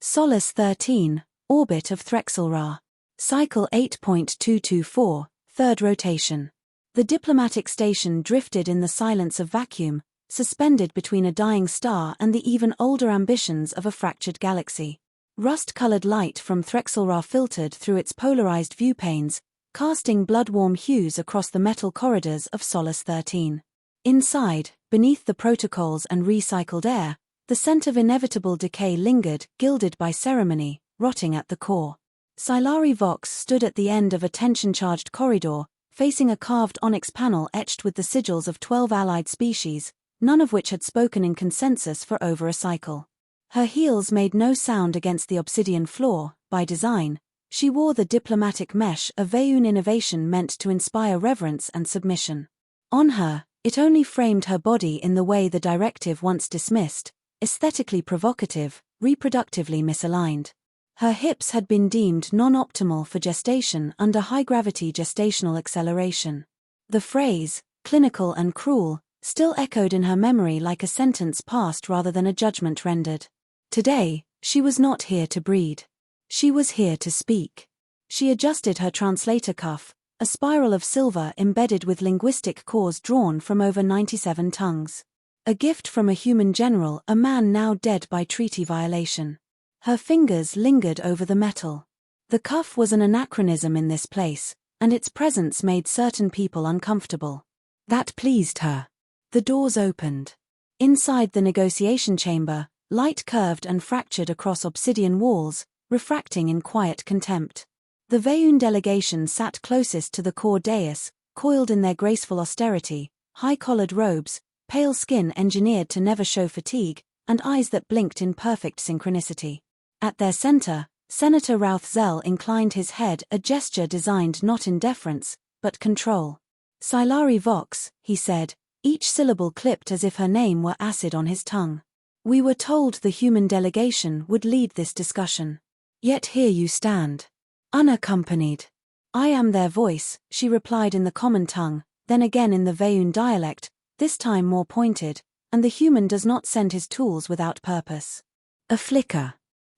Solus 13, orbit of Threxelra. Cycle 8.224, third rotation. The diplomatic station drifted in the silence of vacuum, suspended between a dying star and the even older ambitions of a fractured galaxy. Rust-colored light from Threxelra filtered through its polarized viewpanes, casting blood-warm hues across the metal corridors of Solus 13. Inside, beneath the protocols and recycled air, the scent of inevitable decay lingered, gilded by ceremony, rotting at the core. Saelari Vox stood at the end of a tension-charged corridor, facing a carved onyx panel etched with the sigils of 12 allied species, none of which had spoken in consensus for over a cycle. Her heels made no sound against the obsidian floor. By design, she wore the diplomatic mesh, a Veun innovation meant to inspire reverence and submission. On her, it only framed her body in the way the directive once dismissed, aesthetically provocative, reproductively misaligned. Her hips had been deemed non-optimal for gestation under high-gravity gestational acceleration. The phrase, clinical and cruel, still echoed in her memory like a sentence passed rather than a judgment rendered. Today, she was not here to breed. She was here to speak. She adjusted her translator cuff, a spiral of silver embedded with linguistic cores drawn from over 97 tongues. A gift from a human general, a man now dead by treaty violation. Her fingers lingered over the metal. The cuff was an anachronism in this place, and its presence made certain people uncomfortable. That pleased her. The doors opened. Inside the negotiation chamber, light curved and fractured across obsidian walls, refracting in quiet contempt. The Veun delegation sat closest to the core dais, coiled in their graceful austerity, high-collared robes, pale skin engineered to never show fatigue, and eyes that blinked in perfect synchronicity. At their center, Senator Routh-Zell inclined his head, a gesture designed not in deference, but control. Saelari Vox, he said, each syllable clipped as if her name were acid on his tongue. We were told the human delegation would lead this discussion. Yet here you stand. Unaccompanied. I am their voice, she replied in the common tongue, then again in the Veun dialect, this time more pointed, and the human does not send his tools without purpose. A flicker.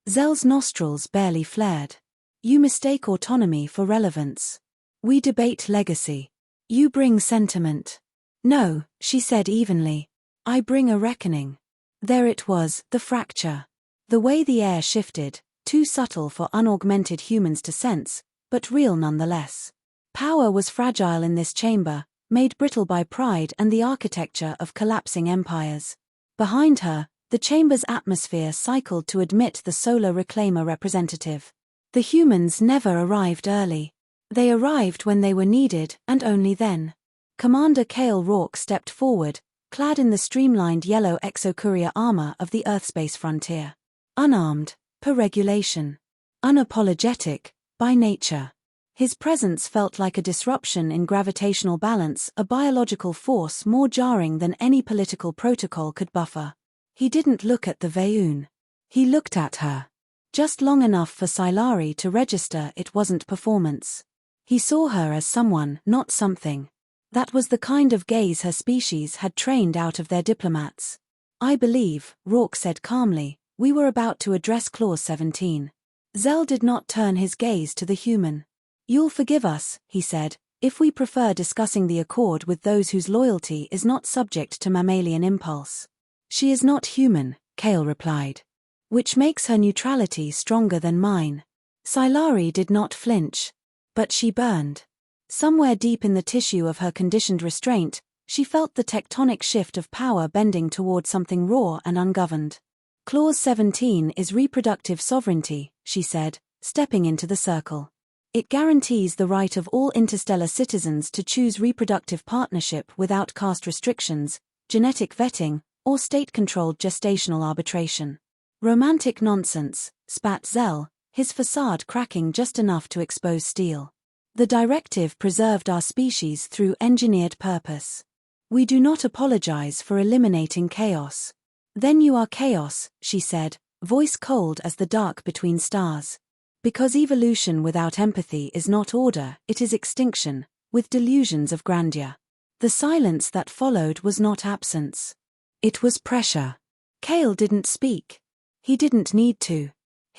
Zell's nostrils barely flared. You mistake autonomy for relevance. We debate legacy. You bring sentiment. No, she said evenly. I bring a reckoning. There it was, the fracture. The way the air shifted, too subtle for unaugmented humans to sense, but real nonetheless. Power was fragile in this chamber, made brittle by pride and the architecture of collapsing empires. Behind her, the chamber's atmosphere cycled to admit the solar reclaimer representative. The humans never arrived early. They arrived when they were needed, and only then. Commander Kale Rourke stepped forward, clad in the streamlined yellow exocourier armor of the Earthspace frontier. Unarmed, per regulation. Unapologetic, by nature. His presence felt like a disruption in gravitational balance, a biological force more jarring than any political protocol could buffer. He didn't look at the Veun. He looked at her. Just long enough for Saelari to register it wasn't performance. He saw her as someone, not something. That was the kind of gaze her species had trained out of their diplomats. I believe, Rourke said calmly, we were about to address Clause 17. Zell did not turn his gaze to the human. You'll forgive us, he said, if we prefer discussing the accord with those whose loyalty is not subject to mammalian impulse. She is not human, Kale replied. Which makes her neutrality stronger than mine. Saelari did not flinch. But she burned. Somewhere deep in the tissue of her conditioned restraint, she felt the tectonic shift of power bending toward something raw and ungoverned. Clause 17 is reproductive sovereignty, she said, stepping into the circle. It guarantees the right of all interstellar citizens to choose reproductive partnership without caste restrictions, genetic vetting, or state-controlled gestational arbitration. Romantic nonsense, spat Zell, his facade cracking just enough to expose steel. The directive preserved our species through engineered purpose. We do not apologize for eliminating chaos. Then you are chaos, she said, voice cold as the dark between stars. Because evolution without empathy is not order, it is extinction, with delusions of grandeur. The silence that followed was not absence. It was pressure. Kale didn't speak. He didn't need to.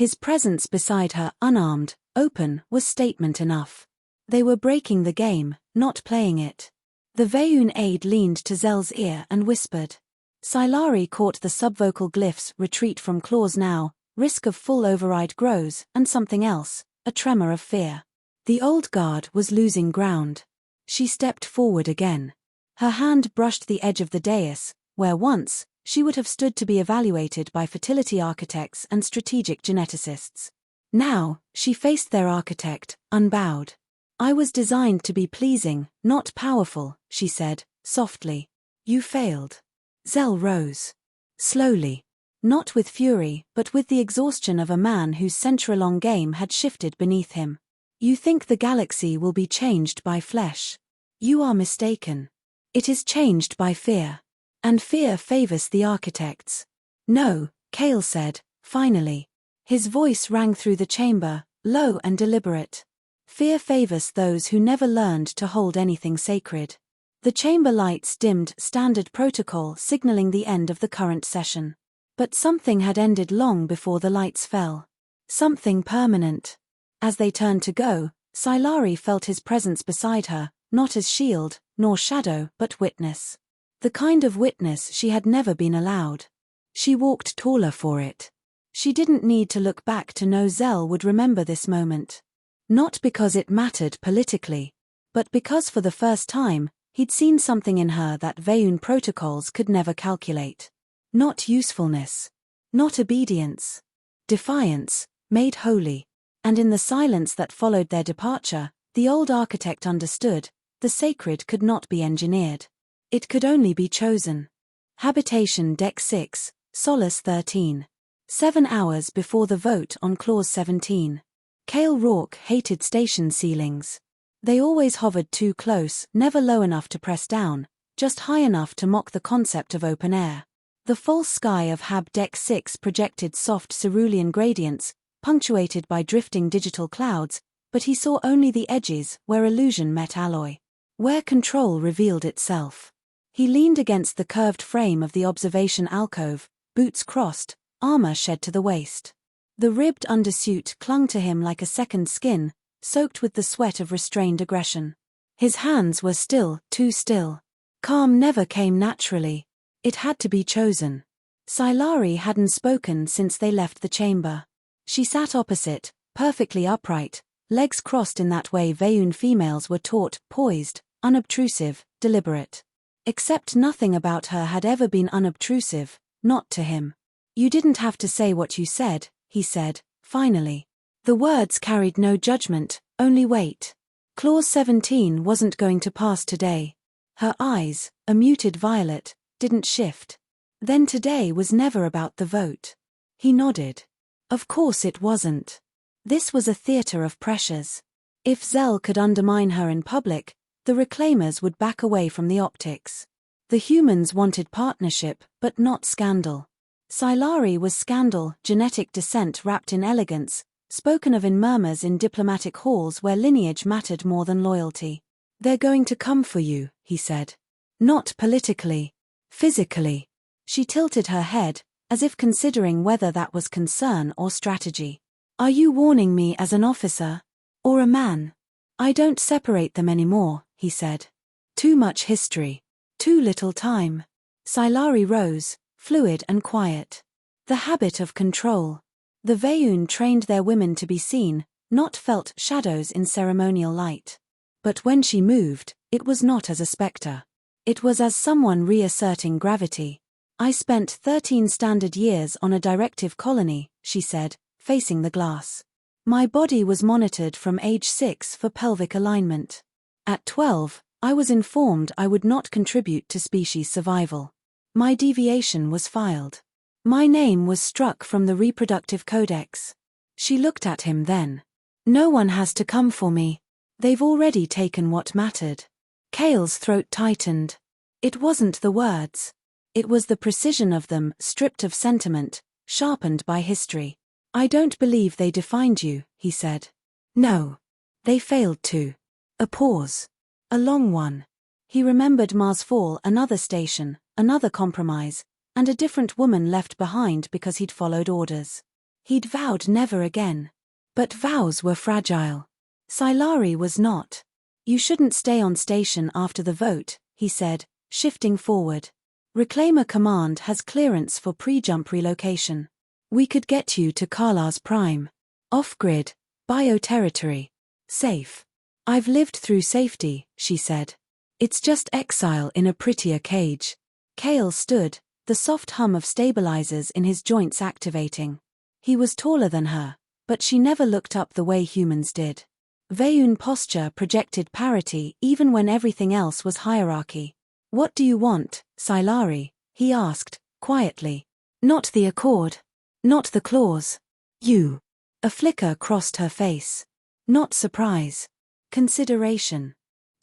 His presence beside her, unarmed, open, was statement enough. They were breaking the game, not playing it. The Veyun aide leaned to Zel's ear and whispered. Saelari caught the subvocal glyphs, retreat from claws now, risk of full override grows, and something else, a tremor of fear. The old guard was losing ground. She stepped forward again. Her hand brushed the edge of the dais, where once, she would have stood to be evaluated by fertility architects and strategic geneticists. Now, she faced their architect, unbowed. I was designed to be pleasing, not powerful, she said, softly. You failed. Zel rose. Slowly. Not with fury, but with the exhaustion of a man whose century-long game had shifted beneath him. You think the galaxy will be changed by flesh. You are mistaken. It is changed by fear. And fear favors the architects. No, Kale said, finally. His voice rang through the chamber, low and deliberate. Fear favors those who never learned to hold anything sacred. The chamber lights dimmed, standard protocol signaling the end of the current session. But something had ended long before the lights fell. Something permanent. As they turned to go, Saelari felt his presence beside her, not as shield, nor shadow, but witness. The kind of witness she had never been allowed. She walked taller for it. She didn't need to look back to know Zel would remember this moment. Not because it mattered politically, but because for the first time, he'd seen something in her that Veyun protocols could never calculate. Not usefulness. Not obedience. Defiance, made holy. And in the silence that followed their departure, the old architect understood, the sacred could not be engineered. It could only be chosen. Habitation Deck 6, Solace 13. 7 hours before the vote on Clause 17. Kale Rourke hated station ceilings. They always hovered too close, never low enough to press down, just high enough to mock the concept of open air. The false sky of Hab Deck 6 projected soft cerulean gradients, punctuated by drifting digital clouds, but he saw only the edges where illusion met alloy. Where control revealed itself. He leaned against the curved frame of the observation alcove, boots crossed, armor shed to the waist. The ribbed undersuit clung to him like a second skin, soaked with the sweat of restrained aggression. His hands were still, too still. Calm never came naturally. It had to be chosen. Saelari hadn't spoken since they left the chamber. She sat opposite, perfectly upright, legs crossed in that way Veyun females were taught, poised, unobtrusive, deliberate. Except nothing about her had ever been unobtrusive, not to him. You didn't have to say what you said, he said, finally. The words carried no judgment, only weight. Clause 17 wasn't going to pass today. Her eyes, a muted violet, didn't shift. Then today was never about the vote. He nodded. Of course it wasn't. This was a theater of pressures. If Zel could undermine her in public, the reclaimers would back away from the optics. The humans wanted partnership, but not scandal. Saelari was scandal, genetic descent wrapped in elegance, spoken of in murmurs in diplomatic halls where lineage mattered more than loyalty. They're going to come for you, he said. Not politically. Physically. She tilted her head, as if considering whether that was concern or strategy. Are you warning me as an officer? Or a man? I don't separate them anymore, he said. Too much history. Too little time. Saelari rose, fluid and quiet. The habit of control. The Veyun trained their women to be seen, not felt shadows in ceremonial light. But when she moved, it was not as a spectre. It was as someone reasserting gravity. I spent 13 standard years on a directive colony, she said, facing the glass. My body was monitored from age 6 for pelvic alignment. At 12, I was informed I would not contribute to species survival. My deviation was filed. My name was struck from the reproductive codex. She looked at him then. No one has to come for me. They've already taken what mattered. Kale's throat tightened. It wasn't the words. It was the precision of them, stripped of sentiment, sharpened by history. I don't believe they defined you, he said. No. They failed to. A pause. A long one. He remembered Mars Fall, another station, another compromise, and a different woman left behind because he'd followed orders. He'd vowed never again. But vows were fragile. Saelari was not. You shouldn't stay on station after the vote, he said, shifting forward. Reclaimer Command has clearance for pre-jump relocation. We could get you to Kala's Prime. Off-grid, bio-territory. Safe. I've lived through safety, she said. It's just exile in a prettier cage. Kale stood, the soft hum of stabilizers in his joints activating. He was taller than her, but she never looked up the way humans did. Veyun posture projected parity even when everything else was hierarchy. What do you want, Saelari? He asked, quietly. Not the accord. Not the clause. You. A flicker crossed her face. Not surprise. Consideration.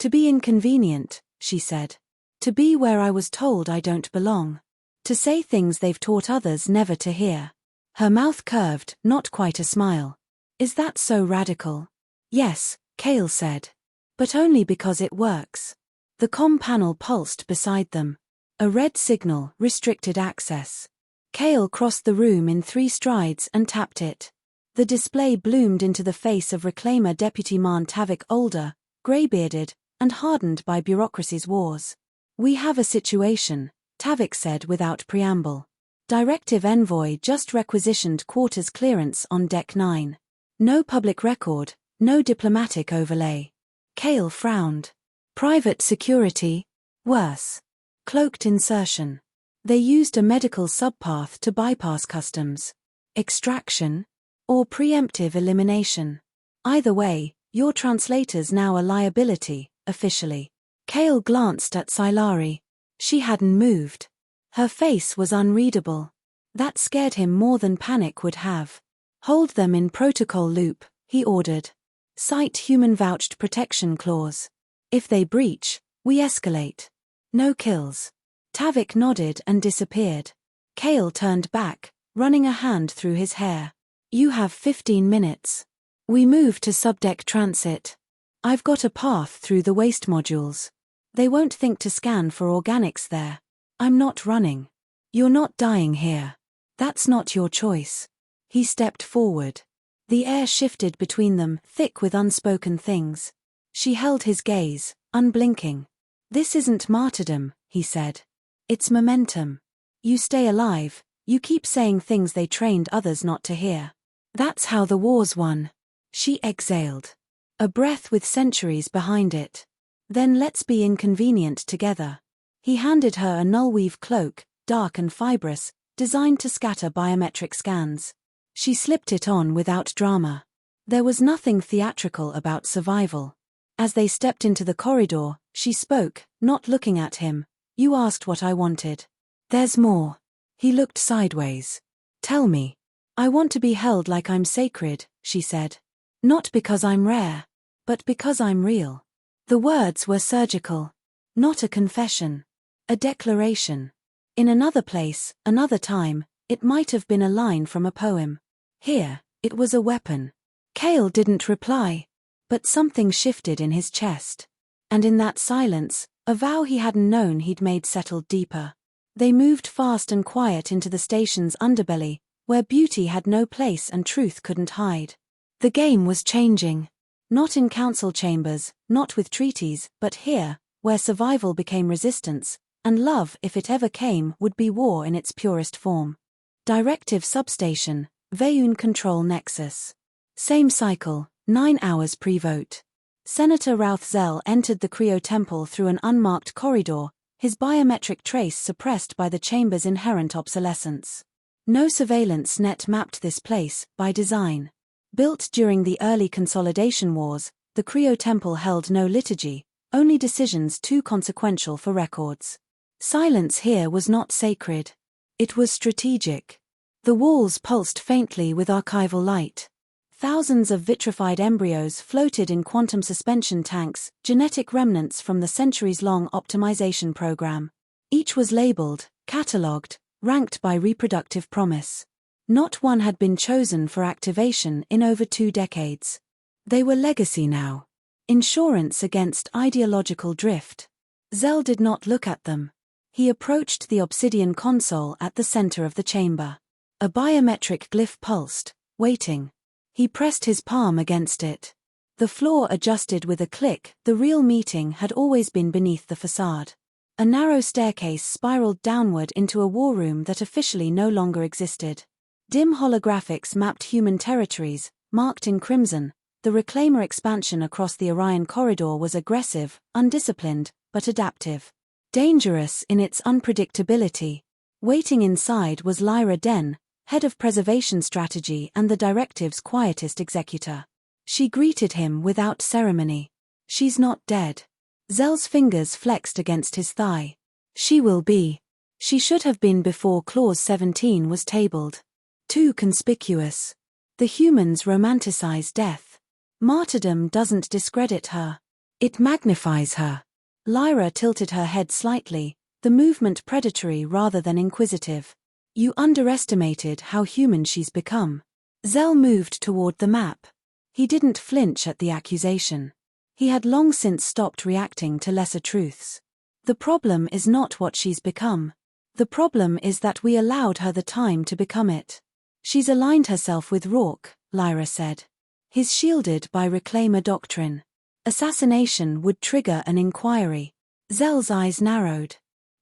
To be inconvenient, she said. To be where I was told I don't belong. To say things they've taught others never to hear. Her mouth curved, not quite a smile. Is that so radical? Yes, Kale said. But only because it works. The comm panel pulsed beside them. A red signal, restricted access. Kale crossed the room in 3 strides and tapped it. The display bloomed into the face of Reclaimer Deputy Man Tavik, older, grey-bearded, and hardened by bureaucracy's wars. We have a situation, Tavik said without preamble. Directive Envoy just requisitioned quarters clearance on Deck 9. No public record, no diplomatic overlay. Kale frowned. Private security? Worse. Cloaked insertion. They used a medical subpath to bypass customs. Extraction? Or preemptive elimination? Either way, your translator's now a liability, officially. Kale glanced at Saelari. She hadn't moved. Her face was unreadable. That scared him more than panic would have. Hold them in protocol loop, he ordered. Cite human vouched protection clause. If they breach, we escalate. No kills. Tavik nodded and disappeared. Kale turned back, running a hand through his hair. You have 15 minutes. We move to subdeck transit. I've got a path through the waste modules. They won't think to scan for organics there. I'm not running. You're not dying here. That's not your choice. He stepped forward. The air shifted between them, thick with unspoken things. She held his gaze, unblinking. This isn't martyrdom, he said. It's momentum. You stay alive, you keep saying things they trained others not to hear. That's how the war's won. She exhaled. A breath with centuries behind it. Then let's be inconvenient together. He handed her a nullweave cloak, dark and fibrous, designed to scatter biometric scans. She slipped it on without drama. There was nothing theatrical about survival. As they stepped into the corridor, she spoke, not looking at him. You asked what I wanted. There's more. He looked sideways. Tell me. I want to be held like I'm sacred, she said. Not because I'm rare, but because I'm real. The words were surgical. Not a confession. A declaration. In another place, another time, it might have been a line from a poem. Here, it was a weapon. Kale didn't reply. But something shifted in his chest. And in that silence, a vow he hadn't known he'd made settled deeper. They moved fast and quiet into the station's underbelly, where beauty had no place and truth couldn't hide. The game was changing. Not in council chambers, not with treaties, but here, where survival became resistance, and love, if it ever came, would be war in its purest form. Directive Substation, Veyun Control Nexus. Same cycle, 9 hours pre-vote. Senator Routh Zell entered the Cryo Temple through an unmarked corridor, his biometric trace suppressed by the chamber's inherent obsolescence. No surveillance net mapped this place, by design. Built during the early consolidation wars, the Cryo Temple held no liturgy, only decisions too consequential for records. Silence here was not sacred. It was strategic. The walls pulsed faintly with archival light. Thousands of vitrified embryos floated in quantum suspension tanks, genetic remnants from the centuries-long optimization program. Each was labeled, catalogued, ranked by reproductive promise. Not one had been chosen for activation in over 2 decades. They were legacy now. Insurance against ideological drift. Zell did not look at them. He approached the obsidian console at the center of the chamber. A biometric glyph pulsed, waiting. He pressed his palm against it. The floor adjusted with a click. The real meeting had always been beneath the facade. A narrow staircase spiraled downward into a war room that officially no longer existed. Dim holographics mapped human territories, marked in crimson. The Reclaimer expansion across the Orion corridor was aggressive, undisciplined, but adaptive. Dangerous in its unpredictability. Waiting inside was Lyra Den, head of preservation strategy and the directive's quietest executor. She greeted him without ceremony. "She's not dead." Zell's fingers flexed against his thigh. "She will be. She should have been before Clause 17 was tabled. Too conspicuous. The humans romanticize death. Martyrdom doesn't discredit her. It magnifies her." Lyra tilted her head slightly, the movement predatory rather than inquisitive. "You underestimated how human she's become." Zell moved toward the map. He didn't flinch at the accusation. He had long since stopped reacting to lesser truths. "The problem is not what she's become. The problem is that we allowed her the time to become it. She's aligned herself with Rourke," Lyra said. "He's shielded by Reclaimer doctrine. Assassination would trigger an inquiry." Zell's eyes narrowed.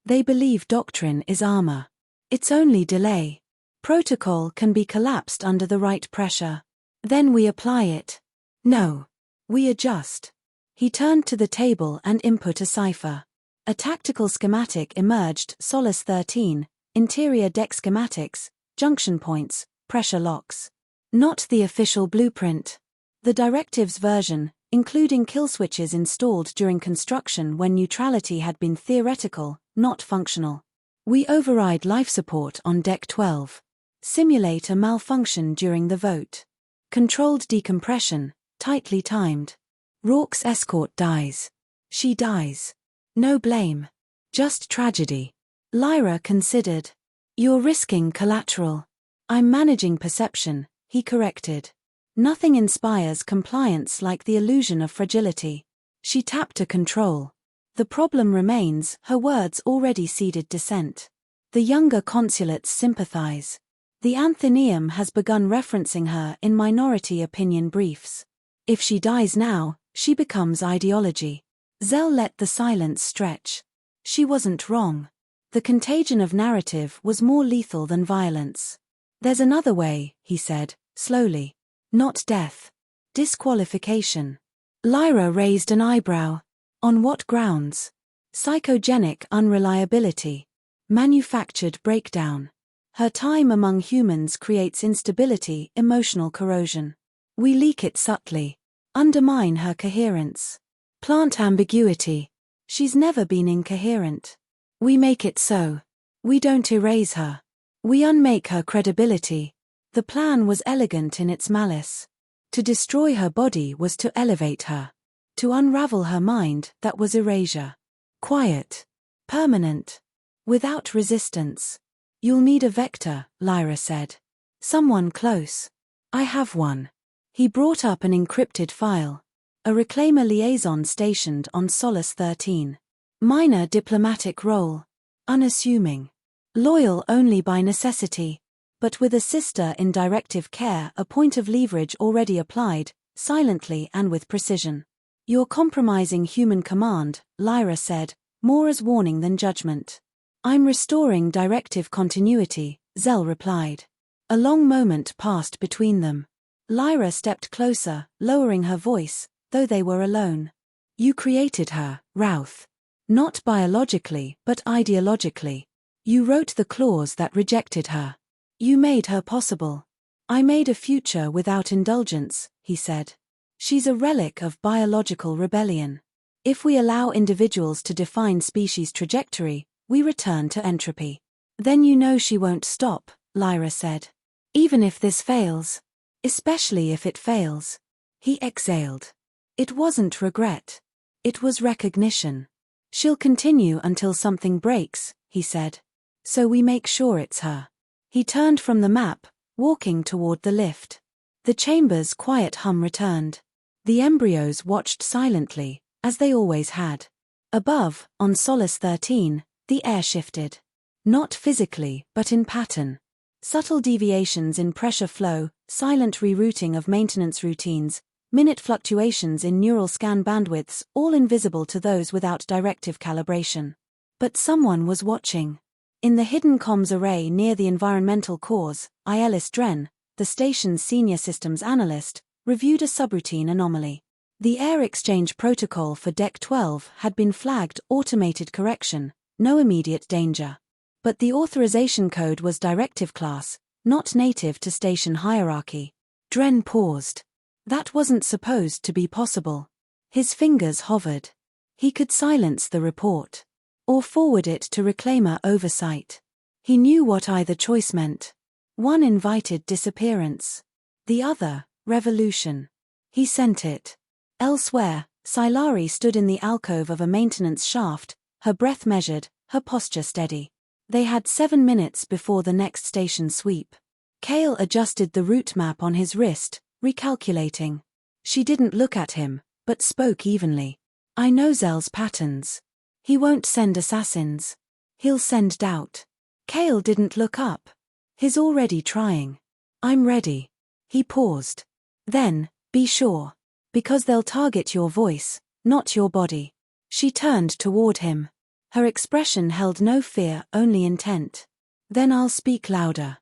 "They believe doctrine is armor. It's only delay. Protocol can be collapsed under the right pressure. Then we apply it. No. We adjust." He turned to the table and input a cipher. A tactical schematic emerged, Solace 13, interior deck schematics, junction points, pressure locks. Not the official blueprint. The directives version, including kill switches installed during construction when neutrality had been theoretical, not functional. "We override life support on Deck 12. Simulate a malfunction during the vote. Controlled decompression, tightly timed. Rourke's escort dies. She dies. No blame. Just tragedy." Lyra considered. "You're risking collateral." "I'm managing perception," he corrected. "Nothing inspires compliance like the illusion of fragility." She tapped a control. "The problem remains," her words already seeded dissent. "The younger consulates sympathize. The Athenaeum has begun referencing her in minority opinion briefs. If she dies now, she becomes ideology." Zell let the silence stretch. She wasn't wrong. The contagion of narrative was more lethal than violence. "There's another way," he said, slowly. "Not death. Disqualification." Lyra raised an eyebrow. "On what grounds?" "Psychogenic unreliability. Manufactured breakdown. Her time among humans creates instability, emotional corrosion. We leak it subtly. Undermine her coherence. Plant ambiguity. She's never been incoherent. We make it so. We don't erase her. We unmake her credibility." The plan was elegant in its malice. To destroy her body was to elevate her. To unravel her mind, that was erasure. Quiet. Permanent. Without resistance. "You'll need a vector," Lyra said. "Someone close." "I have one." He brought up an encrypted file. A Reclaimer liaison stationed on Solace 13. Minor diplomatic role. Unassuming. Loyal only by necessity. But with a sister in directive care, a point of leverage already applied, silently and with precision. "You're compromising human command," Lyra said, more as warning than judgment. "I'm restoring directive continuity," Zell replied. A long moment passed between them. Lyra stepped closer, lowering her voice, though they were alone. "You created her, Routh. Not biologically, but ideologically. You wrote the clause that rejected her. You made her possible." "I made a future without indulgence," he said. "She's a relic of biological rebellion. If we allow individuals to define species' trajectory, we return to entropy." "Then you know she won't stop," Lyra said. "Even if this fails. Especially if it fails." He exhaled. It wasn't regret. It was recognition. "She'll continue until something breaks," he said. "So we make sure it's her." He turned from the map, walking toward the lift. The chamber's quiet hum returned. The embryos watched silently, as they always had. Above, on Solace 13, the air shifted. Not physically, but in pattern. Subtle deviations in pressure flow, silent rerouting of maintenance routines, minute fluctuations in neural scan bandwidths, all invisible to those without directive calibration. But someone was watching. In the hidden comms array near the environmental cores, Ielis Dren, the station's senior systems analyst, reviewed a subroutine anomaly. The air exchange protocol for Deck 12 had been flagged automated correction, no immediate danger. But the authorization code was directive class, not native to station hierarchy. Dren paused. That wasn't supposed to be possible. His fingers hovered. He could silence the report. Or forward it to reclaimer oversight. He knew what either choice meant. One invited disappearance. The other, revolution. He sent it. Elsewhere, Saelari stood in the alcove of a maintenance shaft, her breath measured, her posture steady. They had 7 minutes before the next station sweep. Kale adjusted the route map on his wrist, recalculating. She didn't look at him, but spoke evenly. I know Zell's patterns. He won't send assassins. He'll send doubt. Kale didn't look up. He's already trying. I'm ready. He paused. Then, be sure. Because they'll target your voice, not your body. She turned toward him. Her expression held no fear, only intent. Then I'll speak louder.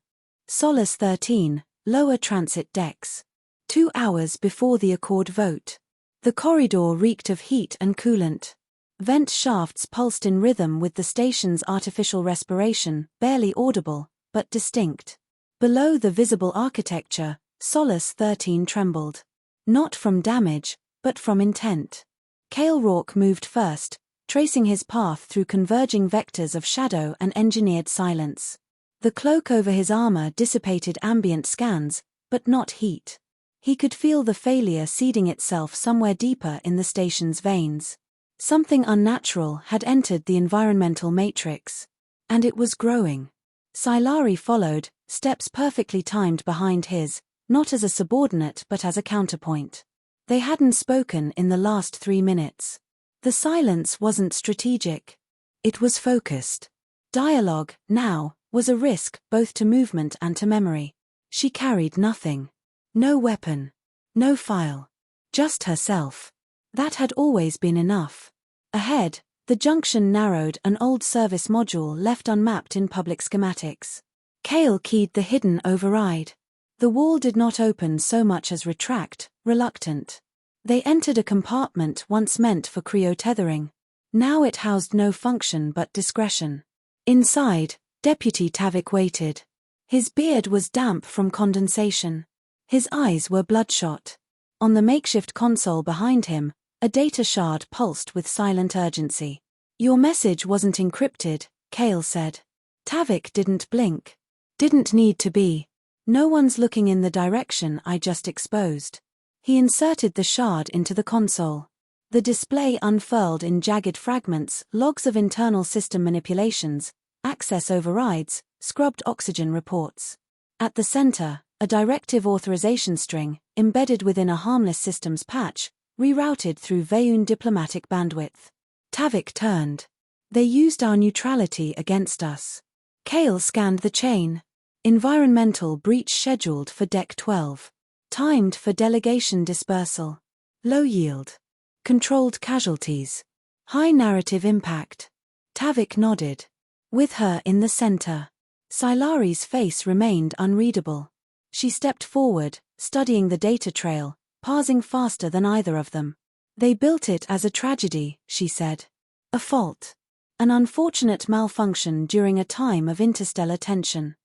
Solace 13, lower transit decks. 2 hours before the Accord vote. The corridor reeked of heat and coolant. Vent shafts pulsed in rhythm with the station's artificial respiration, barely audible, but distinct. Below the visible architecture, Solace 13 trembled. Not from damage, but from intent. Kale Rourke moved first, tracing his path through converging vectors of shadow and engineered silence. The cloak over his armor dissipated ambient scans, but not heat. He could feel the failure seeding itself somewhere deeper in the station's veins. Something unnatural had entered the environmental matrix. And it was growing. Saelari followed, steps perfectly timed behind his, not as a subordinate but as a counterpoint. They hadn't spoken in the last 3 minutes. The silence wasn't strategic. It was focused. Dialogue, now, was a risk both to movement and to memory. She carried nothing. No weapon. No file. Just herself. That had always been enough. Ahead, the junction narrowed, an old service module left unmapped in public schematics. Kale keyed the hidden override. The wall did not open so much as retract, reluctant. They entered a compartment once meant for cryotethering. Now it housed no function but discretion. Inside, Deputy Tavik waited. His beard was damp from condensation. His eyes were bloodshot. On the makeshift console behind him, a data shard pulsed with silent urgency. Your message wasn't encrypted, Kale said. Tavik didn't blink. Didn't need to be. No one's looking in the direction I just exposed. He inserted the shard into the console. The display unfurled in jagged fragments, logs of internal system manipulations, access overrides, scrubbed oxygen reports. At the center, a directive authorization string, embedded within a harmless systems patch, rerouted through Veyun diplomatic bandwidth. Tavik turned. They used our neutrality against us. Kale scanned the chain. Environmental breach scheduled for Deck 12. Timed for delegation dispersal. Low yield. Controlled casualties. High narrative impact. Tavik nodded. With her in the center. Saelari's face remained unreadable. She stepped forward, studying the data trail, parsing faster than either of them. They built it as a tragedy, she said. A fault. An unfortunate malfunction during a time of interstellar tension.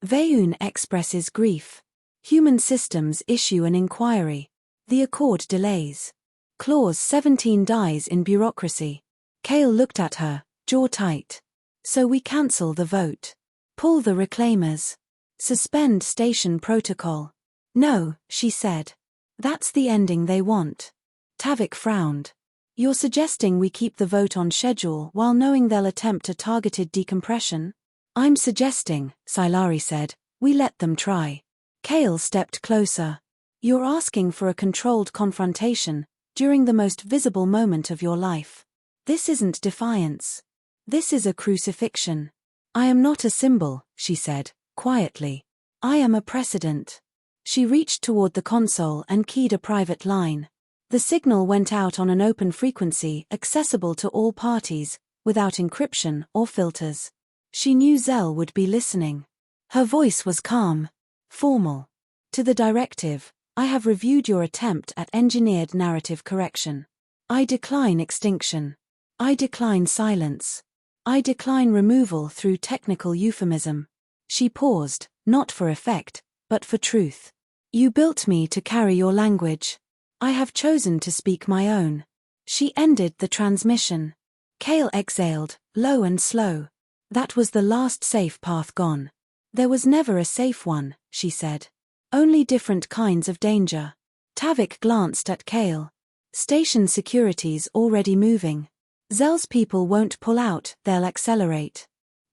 Veyun expresses grief. Human systems issue an inquiry. The Accord delays. Clause 17 dies in bureaucracy. Kale looked at her, jaw tight. So we cancel the vote. Pull the reclaimers. Suspend station protocol. No, she said. That's the ending they want. Tavik frowned. You're suggesting we keep the vote on schedule while knowing they'll attempt a targeted decompression? I'm suggesting, Saelari said, we let them try. Kale stepped closer. You're asking for a controlled confrontation, during the most visible moment of your life. This isn't defiance. This is a crucifixion. I am not a symbol, she said, quietly. I am a precedent. She reached toward the console and keyed a private line. The signal went out on an open frequency accessible to all parties, without encryption or filters. She knew Zell would be listening. Her voice was calm, formal. To the directive, I have reviewed your attempt at engineered narrative correction. I decline extinction. I decline silence. I decline removal through technical euphemism. She paused, not for effect, but for truth. You built me to carry your language. I have chosen to speak my own. She ended the transmission. Cale exhaled, low and slow. That was the last safe path gone. There was never a safe one, she said. Only different kinds of danger. Tavik glanced at Cale. Station security's already moving. Zell's people won't pull out, they'll accelerate.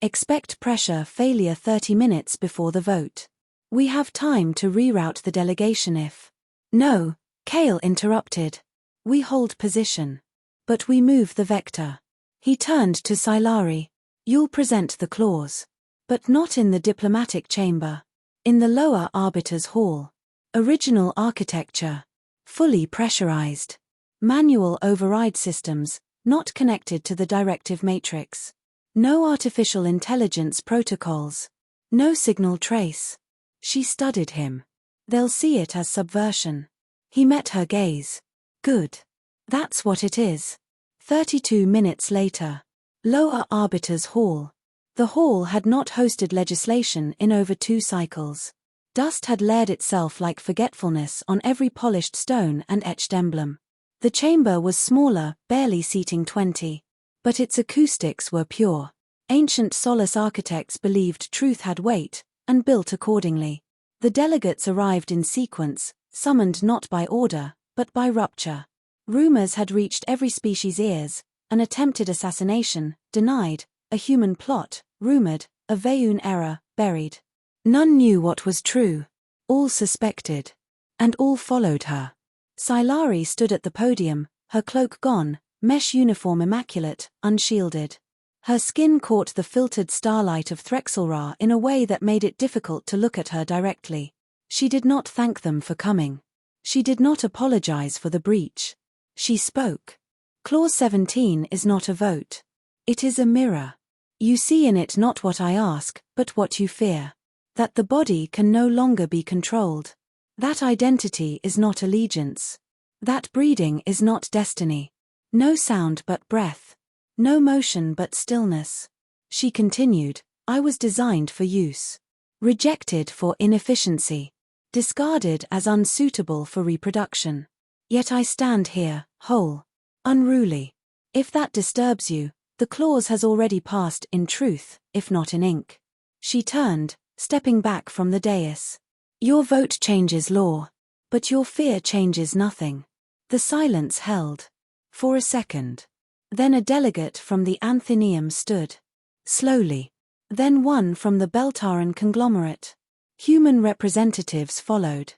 Expect pressure failure 30 minutes before the vote. We have time to reroute the delegation if... No, Cale interrupted. We hold position. But we move the vector. He turned to Saelari. You'll present the clause. But not in the diplomatic chamber. In the lower arbiter's hall. Original architecture. Fully pressurized. Manual override systems, not connected to the directive matrix. No artificial intelligence protocols. No signal trace. She studied him. They'll see it as subversion. He met her gaze. Good. That's what it is. 32 minutes later. Lower arbiter's hall. The hall had not hosted legislation in over 2 cycles. Dust had layered itself like forgetfulness on every polished stone and etched emblem. The chamber was smaller, barely seating 20. But its acoustics were pure. Ancient Solace architects believed truth had weight, and built accordingly. The delegates arrived in sequence, summoned not by order, but by rupture. Rumors had reached every species' ears, an attempted assassination, denied, a human plot, rumored, a Veyun error, buried. None knew what was true. All suspected. And all followed her. Saelari stood at the podium, her cloak gone, mesh uniform immaculate, unshielded. Her skin caught the filtered starlight of Threxelra in a way that made it difficult to look at her directly. She did not thank them for coming. She did not apologize for the breach. She spoke. Clause 17 is not a vote. It is a mirror. You see in it not what I ask, but what you fear. That the body can no longer be controlled. That identity is not allegiance. That breeding is not destiny. No sound but breath. No motion but stillness. She continued, I was designed for use. Rejected for inefficiency. Discarded as unsuitable for reproduction. Yet I stand here, whole. Unruly. If that disturbs you, the clause has already passed in truth, if not in ink. She turned, stepping back from the dais. Your vote changes law. But your fear changes nothing. The silence held. For a second. Then a delegate from the Anthenium stood. Slowly. Then one from the Beltaran conglomerate. Human representatives followed.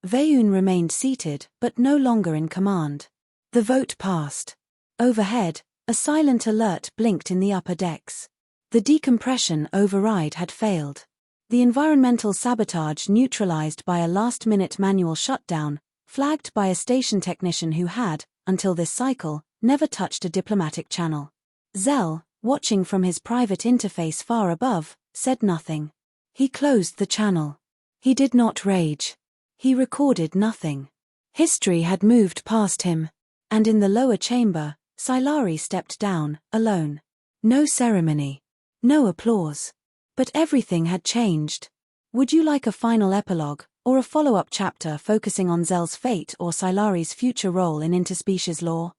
Veyun remained seated, but no longer in command. The vote passed. Overhead, a silent alert blinked in the upper decks. The decompression override had failed. The environmental sabotage neutralized by a last-minute manual shutdown, flagged by a station technician who had, until this cycle, never touched a diplomatic channel. Zell, watching from his private interface far above, said nothing. He closed the channel. He did not rage. He recorded nothing. History had moved past him. And in the lower chamber, Saelari stepped down, alone. No ceremony. No applause. But everything had changed. Would you like a final epilogue, or a follow-up chapter focusing on Zell's fate or Saelari's future role in interspecies law?